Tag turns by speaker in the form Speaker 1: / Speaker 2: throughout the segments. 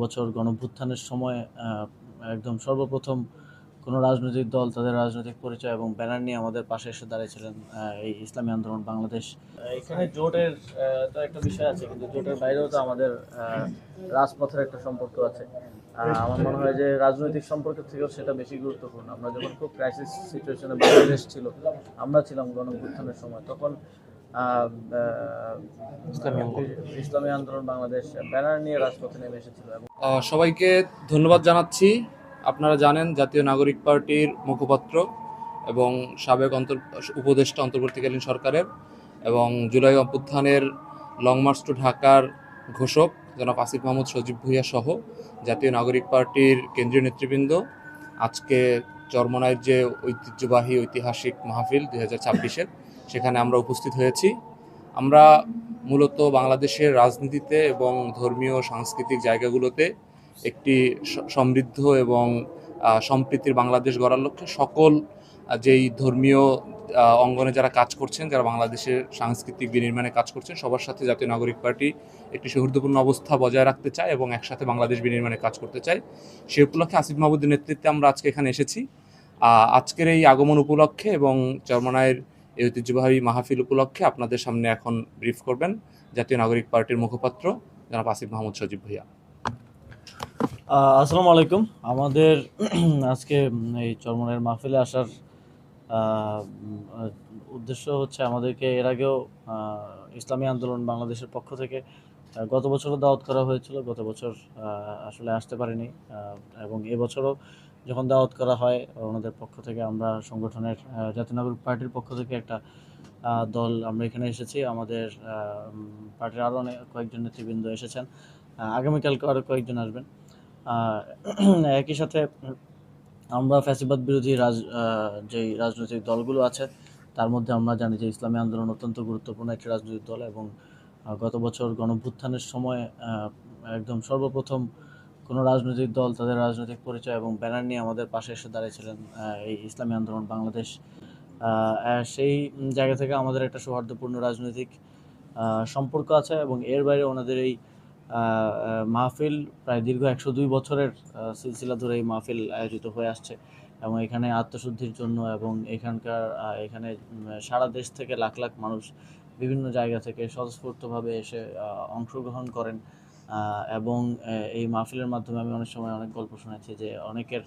Speaker 1: বছর গণঅভ্যুত্থানের সময় একদম সর্বপ্রথম কোনো রাজনৈতিক দল তাদের রাজনৈতিক পরিচয় এবং ব্যানার নিয়ে আমাদের পাশে এসে দাঁড়িয়েছিলেন এই ইসলামী আন্দোলন বাংলাদেশ। এখানে জোটের তো একটা বিষয় আছে, কিন্তু জোটের বাইরেও তো আমাদের রাজপথের একটা সম্পর্ক আছে। আমার মনে হয় যে রাজনৈতিক সম্পর্কের থেকেও সেটা বেশি গুরুত্বপূর্ণ। আমরা যখন খুব ক্রাইসিস সিচুয়েশনে বাংলাদেশ ছিল, আমরা ছিলাম গণঅভ্যুত্থানের সময়, তখন আহ, আহ, ইসলামী আন্দোলন বাংলাদেশ ব্যানার নিয়ে রাজপথে নেমে এসেছিল। এবং
Speaker 2: সবাইকে ধন্যবাদ জানাচ্ছি। আপনারা জানেন জাতীয় নাগরিক পার্টির মুখপাত্র এবং সাবেক উপদেষ্টা অন্তর্বর্তীকালীন সরকারের এবং জুলাই অভ্যুত্থানের লং মার্চ টু ঢাকার ঘোষক জনাব আসিফ মাহমুদ সজীব ভুঁইয়া সহ জাতীয় নাগরিক পার্টির কেন্দ্রীয় নেতৃবৃন্দ আজকে চরমনাইয়ের যে ঐতিহ্যবাহী ঐতিহাসিক মাহফিল 2026-এর সেখানে আমরা উপস্থিত হয়েছি। আমরা মূলত বাংলাদেশের রাজনীতিতে এবং ধর্মীয় সাংস্কৃতিক জায়গাগুলোতে একটি সমৃদ্ধ এবং সম্প্রীতির বাংলাদেশ গড়ার লক্ষ্যে সকল যেই ধর্মীয় অঙ্গনে যারা কাজ করছেন, যারা বাংলাদেশের সাংস্কৃতিক বিনির্মাণে কাজ করছেন, সবার সাথে জাতীয় নাগরিক পার্টি একটি সৌহার্দ্যপূর্ণ অবস্থা বজায় রাখতে চায় এবং একসাথে বাংলাদেশ বিনির্মাণে কাজ করতে চায়। সে উপলক্ষে আসিফ মাহমুদের নেতৃত্বে আমরা আজকে এখানে এসেছি। আজকের এই আগমন উপলক্ষে এবং চরমনাইয়ের এই ঐতিহ্যবাহী মাহফিল উপলক্ষে আপনাদের সামনে এখন ব্রিফ করবেন জাতীয় নাগরিক পার্টির মুখপাত্র জনাব আসিফ মাহমুদ সজীব ভুঁইয়া।
Speaker 1: আসসালামু আলাইকুম। আমাদের আজকে এই চরমনাইয়ের মাহফিলে আসার উদ্দেশ্য হচ্ছে, আমাদেরকে এর আগেও ইসলামী আন্দোলন বাংলাদেশের পক্ষ থেকে গত বছরও দাওয়াত করা হয়েছিল। গত বছর আসলে আসতে পারিনি, এবং এবছরও যখন দাওয়াত করা হয় ওনাদের পক্ষ থেকে, আমরা সংগঠনের জাতীয় নাগরিক পার্টির পক্ষ থেকে একটা দল আমরা এখানে এসেছি। আমাদের পার্টির আরও অনেক কয়েকজন নেতৃবৃন্দ এসেছেন, আগামীকালকে আরও কয়েকজন আসবেন। একই সাথে আমরা ফ্যাসিবাদ বিরোধী যেই রাজনৈতিক দলগুলো আছে তার মধ্যে আমরা জানি যে ইসলামী আন্দোলন অত্যন্ত গুরুত্বপূর্ণ একটি রাজনৈতিক দল, এবং গত বছর গণঅভ্যুত্থানের সময় একদম সর্বপ্রথম কোনো রাজনৈতিক দল তাদের রাজনৈতিক পরিচয় এবং ব্যানার নিয়ে আমাদের পাশে এসে দাঁড়িয়েছিলেন এই ইসলামী আন্দোলন বাংলাদেশ। সেই জায়গা থেকে আমাদের একটা সৌহার্দ্যপূর্ণ রাজনৈতিক সম্পর্ক আছে, এবং এর বাইরে ওনাদের এই মাহফিল প্রায় দীর্ঘ 102 বছরের সিলসিলা ধরে এই মাহফিল আয়োজিত হয়ে আসছে, এবং এখানে আত্মশুদ্ধির জন্য এবং এখানে সারা দেশ থেকে লাখ লাখ মানুষ বিভিন্ন জায়গা থেকে স্বতঃস্ফূর্তভাবে এসে অংশগ্রহণ করেন। এবং এই মাহফিলের মাধ্যমে আমি অনেক সময় অনেক গল্প শুনেছি যে অনেকের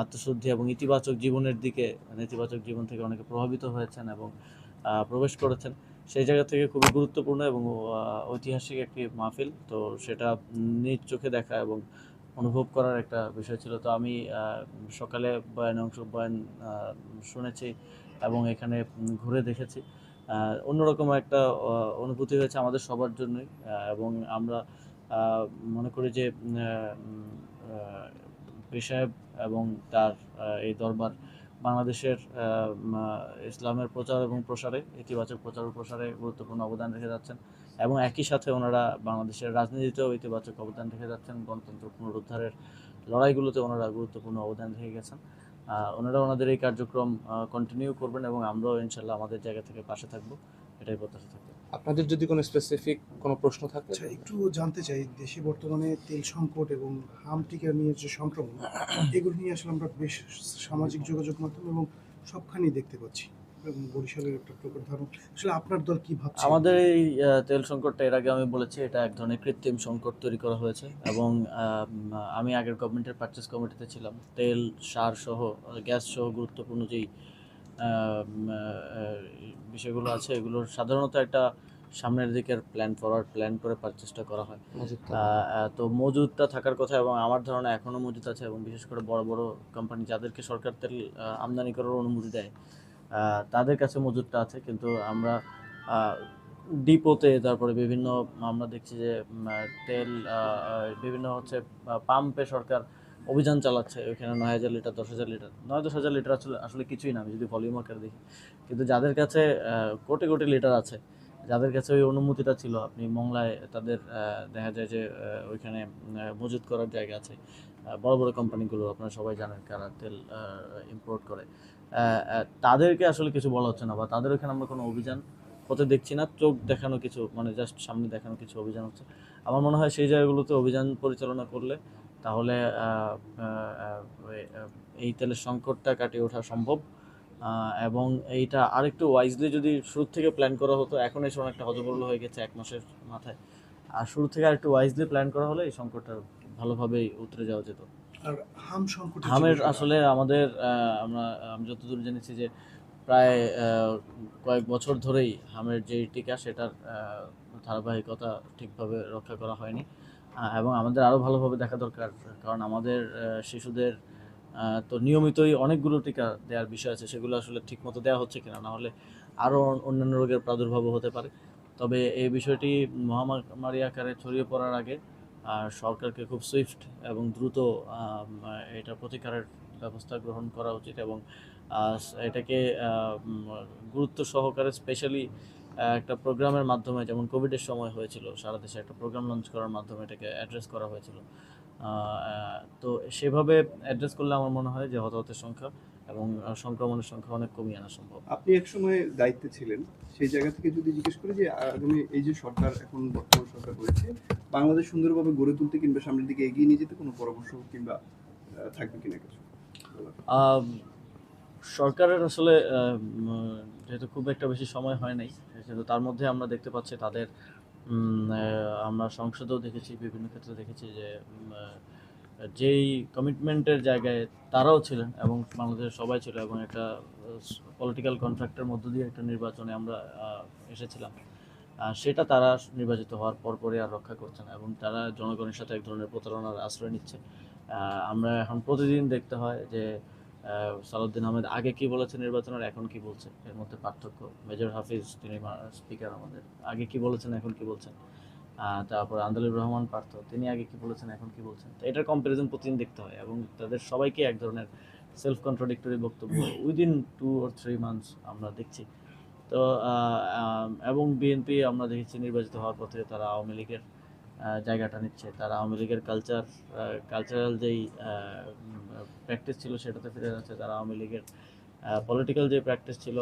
Speaker 1: আত্মশুদ্ধি এবং ইতিবাচক জীবনের দিকে, নেতিবাচক জীবন থেকে অনেকে প্রভাবিত হয়েছেন এবং প্রবেশ করেছেন। সেই জায়গা থেকে খুবই গুরুত্বপূর্ণ এবং ঐতিহাসিক একটি মাহফিল, তো সেটা নিজ চোখে দেখা এবং অনুভব করার একটা বিষয় ছিল। তো আমি সকালে বয়ান শুনেছি এবং এখানে ঘুরে দেখেছি। অন্যরকম একটা অনুভূতি হয়েছে আমাদের সবার জন্যই, এবং আমরা মনে করি যে পীর সাহেব এবং তার এই দরবার বাংলাদেশের ইসলামের প্রচার এবং প্রসারে, ইতিবাচক প্রচার ও প্রসারে গুরুত্বপূর্ণ অবদান রেখে যাচ্ছেন, এবং একই সাথে ওনারা বাংলাদেশের রাজনীতিতেও ইতিবাচক অবদান রেখে যাচ্ছেন। গণতন্ত্র পুনরুদ্ধারের লড়াইগুলোতে ওনারা গুরুত্বপূর্ণ অবদান রেখে গেছেন। ওনারা ওনাদের এই কার্যক্রম কন্টিনিউ করবেন এবং আমরাও ইনশাল্লাহ আমাদের জায়গা থেকে পাশে থাকবো, এটাই প্রত্যাশা থাকবে।
Speaker 2: আপনাদের যদি কোনো স্পেসিফিক কোনো প্রশ্ন থাকে।
Speaker 3: আচ্ছা, একটু জানতে চাই, দেশে বর্তমানে তেল সংকট এবং হাম টিকা নিয়ে যে সংক্রমণ, এগুলো নিয়ে আসলে আমরা বেশ সামাজিক যোগাযোগ মাধ্যম এবং সবখানেই দেখতে পাচ্ছি, এবং বরিশালের একটা প্রকট ধারণ। আসলে আপনার দল কি ভাবছে?
Speaker 1: আমাদের এই তেল সংকটটা এর আগে আমি বলেছি, এটা এক ধরনের কৃত্রিম সংকট তৈরি করা হয়েছে, এবং আমি আগের গভর্নমেন্টের পারচেস কমিটিতে ছিলাম। তেল, সার সহ, গ্যাস সহ গুরুত্বপূর্ণ যেই বিষয়গুলো আছে, এগুলোর সাধারণত একটা সামনের দিকের প্ল্যান করে পারচেসটা করা হয়। তো মজুদটা থাকার কথা, এবং আমার ধারণা এখনও মজুদ আছে, এবং বিশেষ করে বড় বড় কোম্পানি যাদেরকে সরকার তেল আমদানি করার অনুমতি দেয় তাদের কাছে মজুদটা আছে। কিন্তু আমরা ডিপোতে, তারপরে বিভিন্ন, আমরা দেখছি যে তেল বিভিন্ন হচ্ছে পাম্পে সরকার অভিযান চালাচ্ছে, ওইখানে 9,000 লিটার, 10,000 লিটার, 9-10,000 লিটার আসলে আসলে কিছুই না আমি যদি ভলিউম আকারে দেখি। কিন্তু যাদের কাছে কোটি কোটি লিটার আছে, যাদের কাছে ওই অনুমতিটা ছিল, আপনি মংলায় তাদের দেখা যায় যে ওইখানে মজুত করার জায়গা আছে। বড় বড় কোম্পানিগুলো আপনারা সবাই জানেন কারা তেল ইম্পোর্ট করে, তাদেরকে আসলে কিছু বলা হচ্ছে না, বা তাদের ওইখানে আমরা কোনো অভিযান পথে দেখছি না, চোখ দেখানো কিছু মানে জাস্ট সামনে দেখানো কিছু অভিযান হচ্ছে। আমার মনে হয় সেই জায়গাগুলোতে অভিযান পরিচালনা করলে তাহলে এই তেলের সংকটটা কাটিয়ে ওঠা সম্ভব। এবং এইটা আরেকটু ওয়াইজলি যদি শুরু থেকে প্ল্যান করা হতো, এখন এসে অনেকটা হজবরল হয়ে গেছে 1 মাসের মাথায়, আর শুরু থেকে আরেকটু ওয়াইজলি প্ল্যান করা হলে এই সংকটটা ভালোভাবেই উতরে যাওয়া যেত।
Speaker 3: আর হাম সংকট
Speaker 1: হামের আসলে আমাদের আমি যতদূর জেনেছি যে প্রায় কয়েক বছর ধরেই হামের যে টিকা সেটার ধারাবাহিকতা ঠিকভাবে রক্ষা করা হয়নি, এবং আমাদের আরও ভালোভাবে দেখা দরকার, কারণ আমাদের শিশুদের তো নিয়মিতই অনেকগুলো টিকা দেওয়ার বিষয় আছে, সেগুলো আসলে ঠিকমতো দেওয়া হচ্ছে কিনা, না হলে আরও অন্যান্য রোগের প্রাদুর্ভাবও হতে পারে। তবে এই বিষয়টি মহামারী আকারে ছড়িয়ে পড়ার আগে সরকারকে খুব সুইফট এবং দ্রুত এটা প্রতিকারের ব্যবস্থা গ্রহণ করা উচিত, এবং এটাকে গুরুত্ব সহকারে স্পেশালি একটা প্রোগ্রামের মাধ্যমে, যেমন কোভিডের সময় হয়েছিল, সারা দেশে একটা প্রোগ্রাম লঞ্চ করার মাধ্যমে এটাকে অ্যাড্রেস করা হয়েছিল। তো সেভাবে অ্যাড্রেস করলে আমার মনে হয় যে হতাহতের সংখ্যা এবং সংক্রমণের সংখ্যা অনেক কমিয়ে আনা সম্ভব।
Speaker 4: আপনি এক সময় দায়িত্বে ছিলেন, সেই জায়গা থেকে যদি জিজ্ঞেস করি যে আগামী এই যে সরকার এখন বর্তমান সরকার রয়েছে, বাংলাদেশ সুন্দরভাবে গড়ে তুলতে কিংবা সামনের দিকে এগিয়ে নিয়ে যেতে কোনো পরামর্শ কিংবা থাকবে কিনা কিছু?
Speaker 1: আহ, সরকারের আসলে যেহেতু খুব একটা বেশি সময় হয় নাই, সেহেতু তার মধ্যে আমরা দেখতে পাচ্ছি তাদের আমরা সংসদেও দেখেছি, বিভিন্ন ক্ষেত্রে দেখেছি যে যেই কমিটমেন্টের জায়গায় তারাও ছিলেন এবং বাংলাদেশের সবাই ছিল, এবং একটা পলিটিক্যাল কন্ট্রাক্টের মধ্য দিয়ে একটা নির্বাচনে আমরা এসেছিলাম, সেটা তারা নির্বাচিত হওয়ার পরপরই আর রক্ষা করছে না, এবং তারা জনগণের সাথে এক ধরনের প্রতারণার আশ্রয় নিচ্ছে। আমরা এখন প্রতিদিন দেখতে হয় যে সালাউদ্দিন আহমেদ আগে কি বলেছে নির্বাচনের, এখন কি বলছে, এর মধ্যে পার্থক্য। মেজর হাফিজ, তিনি স্পিকার আমাদের, আগে কি বলেছেন এখন কি বলছেন। তারপর আন্দালুর রহমান পার্থ, তিনি আগে কি বলেছেন এখন কি বলছেন। তো এটার কম্পারিজন প্রতিদিন দেখতে হয়, এবং তাদের সবাইকে এক ধরনের সেলফ কন্ট্রাডিক্টরি বক্তব্য উইদিন 2 or 3 months আমরা দেখছি। তো এবং বিএনপি আমরা দেখেছি নির্বাচিত হওয়ার পথে তারা আওয়ামী লীগের জায়গাটা নিচ্ছে, তারা আওয়ামী লীগের কালচারাল যেই প্র্যাকটিস ছিল সেটাতে ফিরে যাচ্ছে, তারা আওয়ামী লীগের পলিটিক্যাল যে প্র্যাকটিস ছিল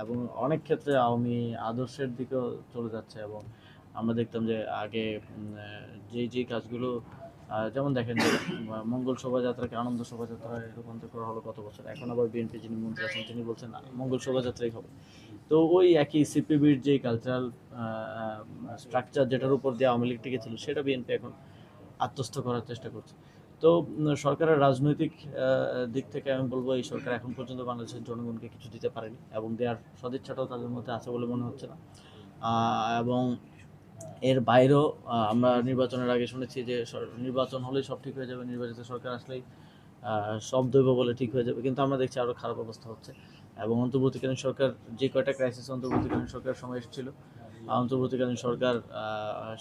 Speaker 1: এবং অনেক ক্ষেত্রে আওয়ামী আদর্শের দিকেও চলে যাচ্ছে। এবং আমরা দেখতাম যে আগে যেই কাজগুলো যেমন দেখেন যে মঙ্গল শোভাযাত্রাকে আনন্দ শোভাযাত্রায় রূপান্তর করা হলো গত বছর, এখন আবার বিএনপি যিনি মন্ত্রী আছেন তিনি বলছেন মঙ্গল শোভাযাত্রাই হবে। তো ওই একই সিপিবির যে কালচারাল স্ট্রাকচার যেটার উপর দিয়ে আওয়ামী লীগ টিকেছিল, সেটা বিএনপি এখন আত্মস্থ করার চেষ্টা করছে। তো সরকারের রাজনৈতিক দিক থেকে আমি বলবো এই সরকার এখন পর্যন্ত বাংলাদেশের জনগণকে কিছু দিতে পারেনি, এবং দেওয়ার সদিচ্ছাটাও তাদের মধ্যে আছে বলে মনে হচ্ছে না। এবং এর বাইরেও আমরা নির্বাচনের আগে শুনেছি যে নির্বাচন হলেই সব ঠিক হয়ে যাবে, নির্বাচিত সরকার আসলেই সব দৈব বলে ঠিক হয়ে যাবে, কিন্তু আমরা দেখছি আরও খারাপ অবস্থা হচ্ছে। এবং অন্তর্বর্তীকালীন সরকার যে কয়টা ক্রাইসিস অন্তর্বর্তীকালীন সরকার সময় এসেছিল, অন্তর্বর্তীকালীন সরকার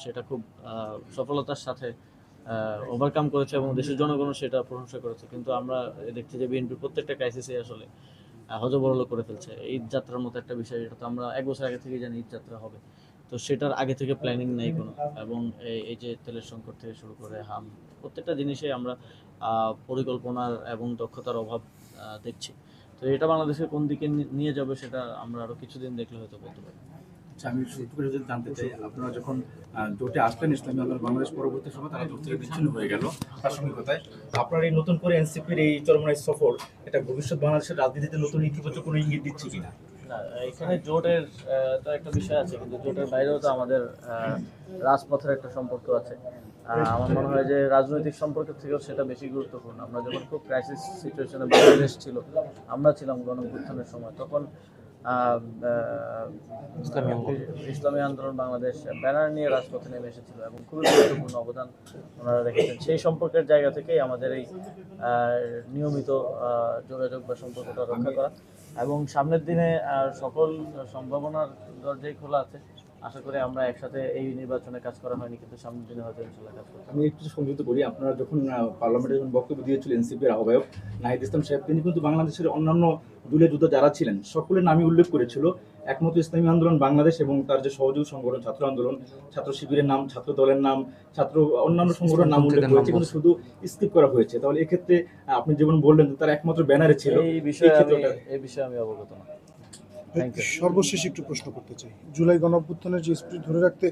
Speaker 1: সেটা খুব সফলতার সাথে ওভারকাম করেছে, এবং দেশের জনগণও সেটা প্রশংসা করেছে। কিন্তু আমরা দেখছি যে বিএনপির প্রত্যেকটা ক্রাইসিসে আসলে হজবরল করে ফেলছে। ঈদ যাত্রার মতো একটা বিষয়, এটা তো আমরা 1 বছর আগে থেকে জানি ঈদ যাত্রা হবে, তো সেটার আগে থেকে প্ল্যানিং নেই কোনো। এবং এই যে তেলের সংকট থেকে শুরু করে হাম, প্রত্যেকটা জিনিসে আমরা পরিকল্পনার এবং দক্ষতার অভাব দেখছি। তো এটা বাংলাদেশের কোন দিকে নিয়ে যাবে সেটা আমরা আরও কিছুদিন দেখলে হয়তো বলতে পারি।
Speaker 5: আচ্ছা, আমি শুরু করে যদি জানতে চাই, আপনারা যখন জোটে আসলেন ইসলামী আন্দোলন বাংলাদেশ, পরবর্তী সময় তারা জোট থেকে বিচ্ছিন্ন হয়ে গেল প্রাসঙ্গিকতায়, তো আপনার এই নতুন করে এনসিপির এই চরমনাই সফর, এটা ভবিষ্যৎ বাংলাদেশের রাজনীতিতে নতুন ইতিবাচক কোনো ইঙ্গিত দিচ্ছে কিনা?
Speaker 1: না, এখানে জোটের তো একটা বিষয় আছে, কিন্তু জোটের বাইরেও তো আমাদের রাজপথের একটা সম্পর্ক আছে। আমার মনে হয় যে রাজনৈতিক সম্পর্কের থেকেও সেটা বেশি গুরুত্বপূর্ণ। আমরা যখন খুব ক্রাইসিস সিচুয়েশনে বাংলাদেশ ছিল, আমরা ছিলাম গণঅভ্যুত্থানের সময়, তখন ইসলামী আন্দোলন বাংলাদেশ ব্যানার নিয়ে রাজপথে নেমে এসেছিল, এবং খুবই গুরুত্বপূর্ণ অবদান ওনারা রেখেছেন। সেই সম্পর্কের জায়গা থেকেই আমাদের এই নিয়মিত যোগাযোগ বা সম্পর্কটা রক্ষা করা, এবং সামনের দিনে সকল সম্ভাবনার দরজাই খোলা আছে। আশা করি আমরা একসাথে এই নির্বাচনে কাজ করা হয়নি, কিন্তু সামনের দিনে হয়তো ইনশাল্লাহ কাজ করতে।
Speaker 5: আমি একটু সংযুক্ত করি, আপনারা যখন পার্লামেন্টে যখন বক্তব্য দিয়েছিলেন এনসিপির আহ্বায়ক নাহিদ ইসলাম সাহেব, তিনি কিন্তু বাংলাদেশের অন্যান্য দলীয় যোদ্ধা যারা ছিলেন সকলের নামই উল্লেখ করেছিল, একমাত্র ইসলামী আন্দোলন বাংলাদেশ এবং তার যে সহযোগী সংগঠন ছাত্র আন্দোলন, ছাত্র শিবিরের নাম, ছাত্র দলের নাম, ছাত্র অন্যান্য সংগঠনের নাম উল্লেখ করেছে, কিন্তু শুধু স্কিপ করা হয়েছে। তাহলে এক্ষেত্রে আপনি যেমন বললেন তার একমাত্র ব্যানারে ছিল,
Speaker 1: এই বিষয়ে আমি অবগত না। Thank you.
Speaker 3: সর্বশেষ একটু প্রশ্ন করতে চাই, জুলাই গণঅভ্যুত্থানের যে স্পিরিট ধরে রাখতে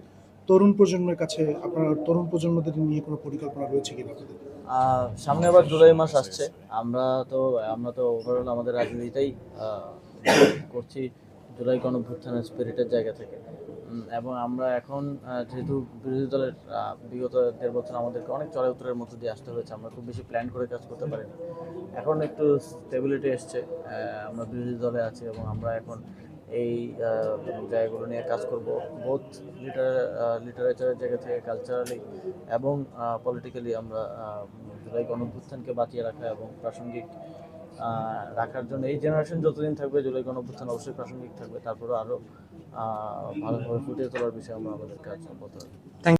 Speaker 3: তরুণ প্রজন্মের কাছে আপনার তরুণ প্রজন্মদের নিয়ে কোনো পরিকল্পনা রয়েছে কিনা আপনাদের?
Speaker 1: সামনে আবার জুলাই মাস আসছে, আমরা তো ওভারঅল আমাদের রাজনীতিটাই করছি জুলাই গণঅভ্যুত্থানের স্পিরিটের জায়গা থেকে। এবং আমরা এখন যেহেতু বিরোধী দলের বিগত 1.5 বছর আমাদেরকে অনেক চড়াই উত্তরের মধ্যে দিয়ে আসতে হয়েছে, আমরা খুব বেশি প্ল্যান করে কাজ করতে পারিনি। এখন একটু স্টেবিলিটি এসছে, আমরা বিরোধী দলে আছি এবং আমরা এখন এই জায়গাগুলো নিয়ে কাজ করব, বোথ লিটারেচারের জায়গা থেকে, কালচারালি এবং পলিটিক্যালি। আমরা জুলাই গণঅভ্যুত্থানকে বাঁচিয়ে রাখা এবং প্রাসঙ্গিক রাখার জন্য এই জেনারেশন যতদিন থাকবে জুলাই গণঅভ্যুত্থান অবশ্যই প্রাসঙ্গিক থাকবে, তারপরে আরও ভালোভাবে ফুটিয়ে তোলার বিষয়ে আমরা আমাদের কাজ করতে হবে।